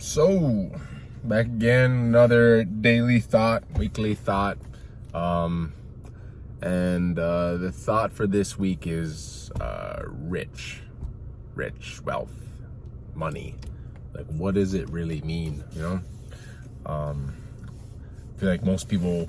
So, back again, another daily thought, weekly thought. The thought for this week is rich, wealth, money. Like, what does it really mean, you know? I feel like most people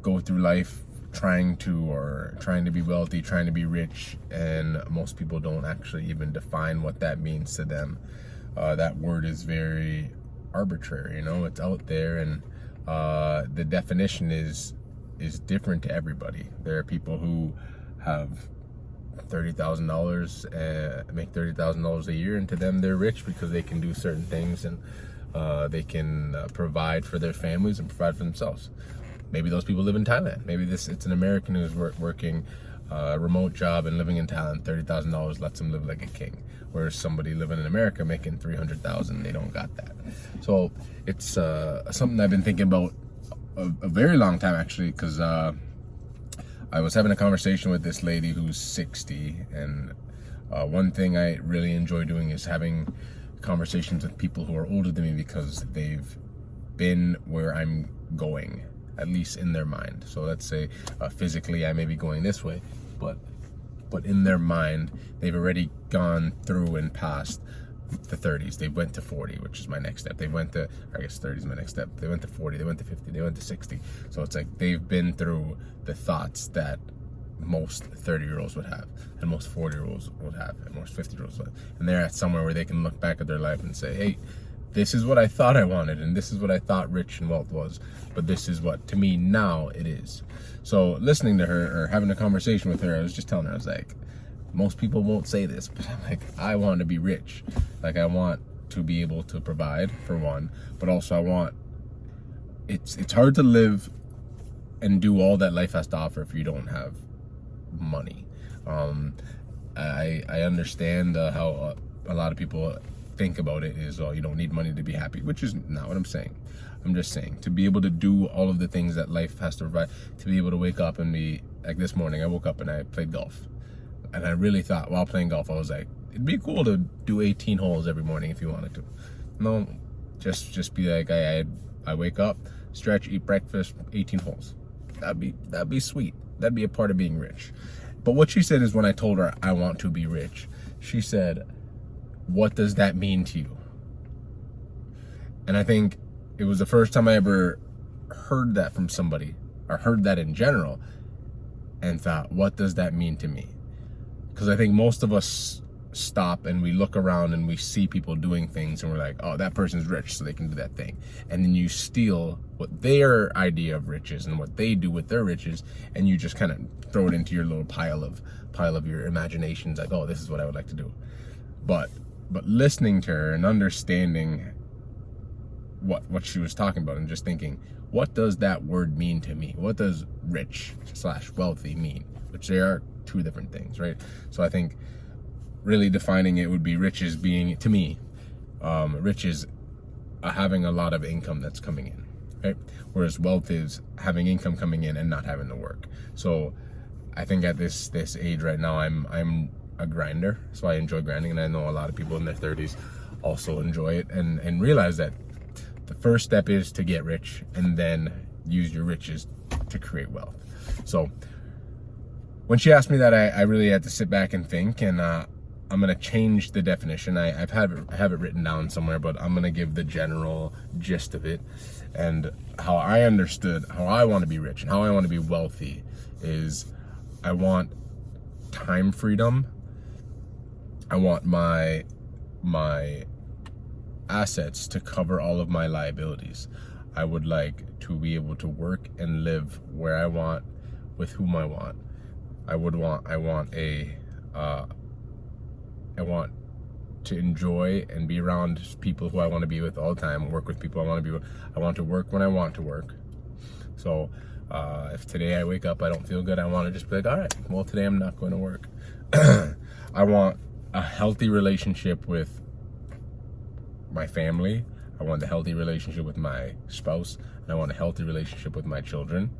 go through life trying to be wealthy, trying to be rich, and most people don't actually even define what that means to them. That word is very arbitrary, you know, it's out there, and the definition is different to everybody. There are people who have $30,000 make $30,000 a year, and to them they're rich because they can do certain things, and they can provide for their families and provide for themselves. Maybe those people live in Thailand. Maybe it's an American who's working a remote job and living in Thailand. $30,000 lets them live like a king. Whereas somebody living in America making $300,000, they don't got that. So it's something I've been thinking about a very long time, actually, because I was having a conversation with this lady who's 60, and one thing I really enjoy doing is having conversations with people who are older than me, because they've been where I'm going, at least in their mind. So let's say physically I may be going this way, but in their mind they've already gone through and past the 30s. They went to 40, which is my next step. They went to, I guess 30 is my next step. They went to 40, they went to 50, they went to 60. So it's like they've been through the thoughts that most 30-year-olds would have, and most 40-year-olds would have, and most 50-year-olds would have. And they're at somewhere where they can look back at their life and say, hey, this is what I thought I wanted, and this is what I thought rich and wealth was, but this is what, to me, now it is. So listening to her, or having a conversation with her, I was just telling her, I was like, most people won't say this, but I'm like, I want to be rich. Like, I want to be able to provide, for one, but also it's hard to live and do all that life has to offer if you don't have money. I understand how a lot of people think about it is, oh, you don't need money to be happy, which is not what I'm saying. I'm just saying, to be able to do all of the things that life has to provide, to be able to wake up and be, like this morning, I woke up and I played golf. And I really thought, while playing golf, I was like, it'd be cool to do 18 holes every morning if you wanted to. No, just be like, I wake up, stretch, eat breakfast, 18 holes. That'd be sweet. That'd be a part of being rich. But what she said is, when I told her I want to be rich, she said, what does that mean to you? And I think it was the first time I ever heard that from somebody, or heard that in general, and thought, what does that mean to me? Because I think most of us stop and we look around and we see people doing things, and we're like, oh, that person's rich, so they can do that thing. And then you steal what their idea of riches and what they do with their riches, and you just kind of throw it into your little pile of your imaginations, like, oh, this is what I would like to do. But listening to her and understanding what she was talking about, and just thinking, what does that word mean to me? What does rich/wealthy mean? Which they are two different things, right? So I think really defining it would be riches being, to me, riches having a lot of income that's coming in, right? Whereas wealth is having income coming in and not having to work. So I think at this age right now, I'm a grinder, so I enjoy grinding, and I know a lot of people in their 30s also enjoy it, and realize that the first step is to get rich, and then use your riches to create wealth. So when she asked me that, I really had to sit back and think, and I'm gonna change the definition. I have it written down somewhere, but I'm gonna give the general gist of it. And how I understood how I want to be rich and how I want to be wealthy is, I want time freedom. I want my assets to cover all of my liabilities. I would like to be able to work and live where I want, with whom I want. I want to enjoy and be around people who I want to be with all the time, work with people I want to be with. I want to work when I want to work. So if today I wake up, I don't feel good, I want to just be like, all right, well, today I'm not going to work. I want a healthy relationship with my family. I want a healthy relationship with my spouse, and I want a healthy relationship with my children.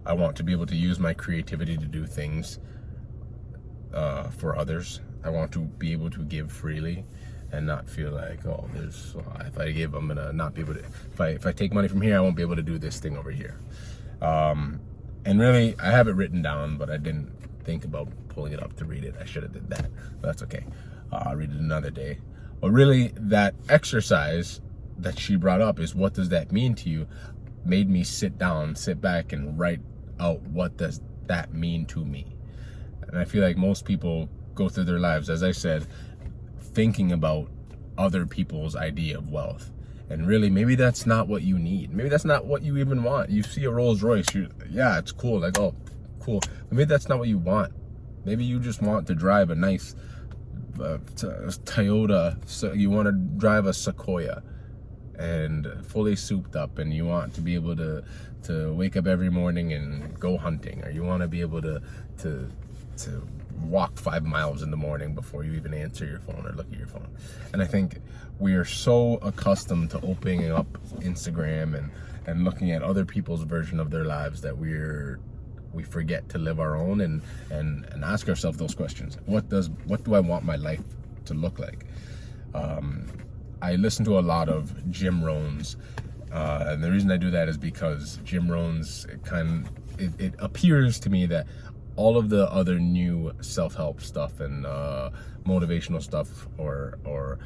I want to be able to use my creativity to do things for others. I want to be able to give freely, and not feel like, oh, if I give, I'm gonna not be able to. If I take money from here, I won't be able to do this thing over here. And really, I have it written down, but I didn't think about pulling it up to read it. I should have did that, but that's okay. I'll read it another day. But really, that exercise that she brought up is, what does that mean to you? Made me sit back and write out, what does that mean to me? And I feel like most people go through their lives, as I said, thinking about other people's idea of wealth. And really, maybe that's not what you need. Maybe that's not what you even want. You see a Rolls Royce, yeah, it's cool. Like, oh, cool. But maybe that's not what you want. Maybe you just want to drive a nice Toyota. So you want to drive a Sequoia and fully souped up, and you want to be able to wake up every morning and go hunting, or you want to be able to walk 5 miles in the morning before you even answer your phone or look at your phone. And I think we are so accustomed to opening up Instagram and looking at other people's version of their lives that we forget to live our own and ask ourselves those questions. What do I want my life to look like? I listen to a lot of Jim Rohn's, and the reason I do that is because Jim Rohn's, it appears to me that all of the other new self-help stuff and motivational stuff, or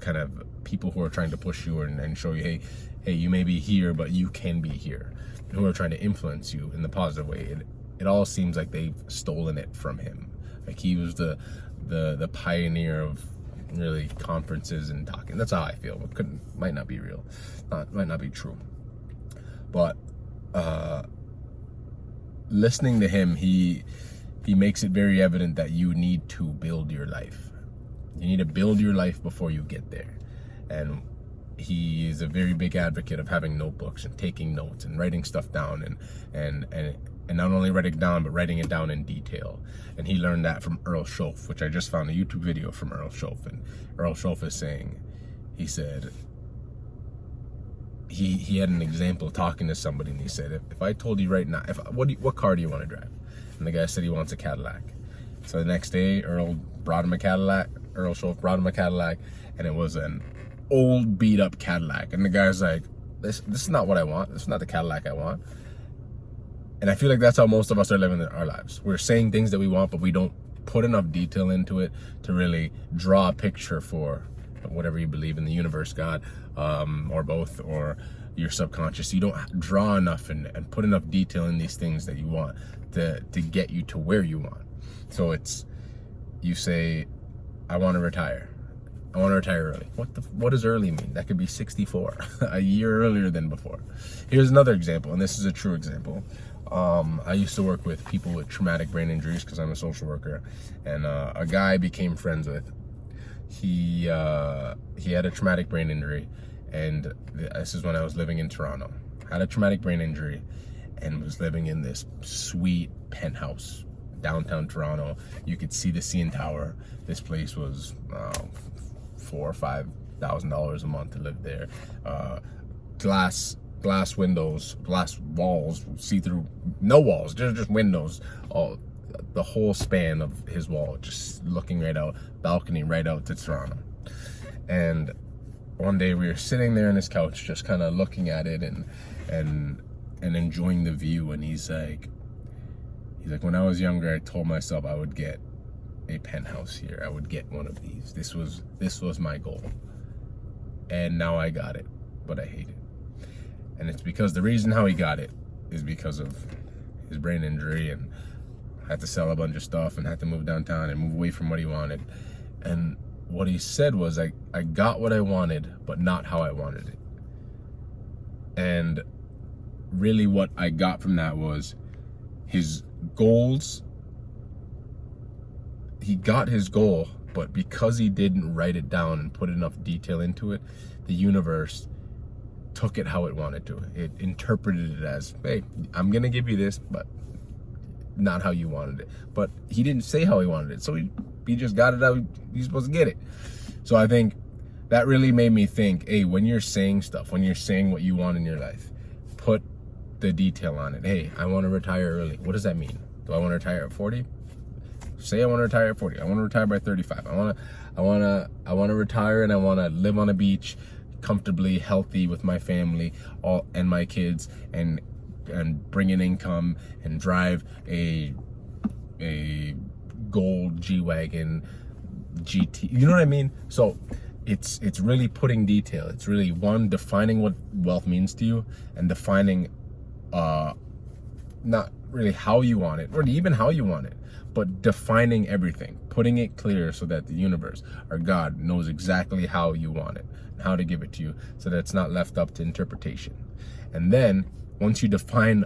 kind of people who are trying to push you and show you, hey, you may be here, but you can be here, who are trying to influence you in the positive way, it all seems like they've stolen it from him. Like, he was the pioneer of really conferences and talking. That's how I feel. It might not be real, might not be true, but listening to him, he makes it very evident that you need to build your life. You need to build your life before you get there. And he is a very big advocate of having notebooks and taking notes and writing stuff down, and not only writing it down, but writing it down in detail. And he learned that from Earl Schoaf, which I just found a YouTube video from Earl Schoaf. And Earl Schoaf is saying, he said, he had an example talking to somebody, and he said, if I told you right now, what car do you want to drive? And the guy said he wants a Cadillac. So the next day, Earl Schoaf brought him a Cadillac, and it was an old beat up Cadillac. And the guy's like, this is not what I want. This is not the Cadillac I want. And I feel like that's how most of us are living our lives. We're saying things that we want, but we don't put enough detail into it to really draw a picture for whatever you believe in, the universe, God, or both, or your subconscious. You don't draw enough and put enough detail in these things that you want to get you to where you want. So you say, I want to retire. I want to retire early. What does early mean? That could be 64, a year earlier than before. Here's another example, and this is a true example. I used to work with people with traumatic brain injuries because I'm a social worker, and a guy I became friends with, he had a traumatic brain injury, and this is when I was living in Toronto. Had a traumatic brain injury and was living in this sweet penthouse downtown Toronto. You could see the CN Tower. This place was $4,000 or $5,000 a month to live there. Glass windows, glass walls, see-through, no walls, just windows, the whole span of his wall, just looking right out, balcony right out to Toronto. And one day we were sitting there on his couch, just kind of looking at it and enjoying the view. And he's like, when I was younger, I told myself I would get a penthouse here. I would get one of these. This was my goal. And now I got it, but I hate it. And it's because the reason how he got it is because of his brain injury, and had to sell a bunch of stuff and had to move downtown and move away from what he wanted. And what he said was, I got what I wanted, but not how I wanted it. And really what I got from that was his goals. He got his goal, but because he didn't write it down and put enough detail into it, the universe took it how it wanted to. It interpreted it as, hey, I'm gonna give you this, but not how you wanted it. But he didn't say how he wanted it, so he just got it how he's supposed to get it. So I think that really made me think, hey, when you're saying stuff, when you're saying what you want in your life, put the detail on it. Hey, I want to retire early. What does that mean? Do I want to retire at 40? say I want to retire at 40. I want to retire by 35. I want to retire and I want to live on a beach, comfortably, healthy with my family, and my kids, and bring in income and drive a gold G-Wagon GT. You know what I mean? So it's really putting detail. It's really, one, defining what wealth means to you, and defining not really how you want it, or even how you want it, but defining everything, putting it clear so that the universe or God knows exactly how you want it, and how to give it to you, so that it's not left up to interpretation. And then once you define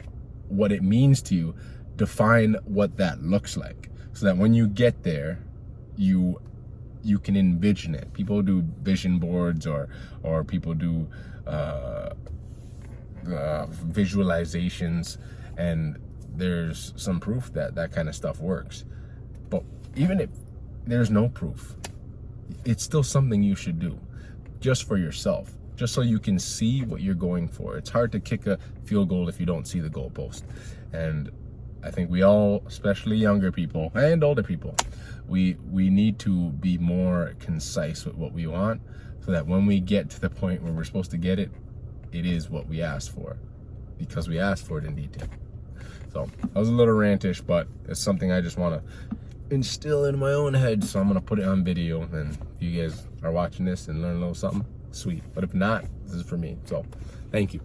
what it means to you, define what that looks like, so that when you get there, you can envision it. People do vision boards, or people do visualizations, and there's some proof that that kind of stuff works. But even if there's no proof, it's still something you should do just for yourself, just so you can see what you're going for. It's hard to kick a field goal if you don't see the goalpost. And I think we all, especially younger people and older people, we need to be more concise with what we want, so that when we get to the point where we're supposed to get it, it is what we asked for, because we asked for it in detail. So that was a little rantish, but it's something I just want to instill in my own head. So I'm going to put it on video, and if you guys are watching this and learn a little something, sweet. But if not, this is for me. So thank you.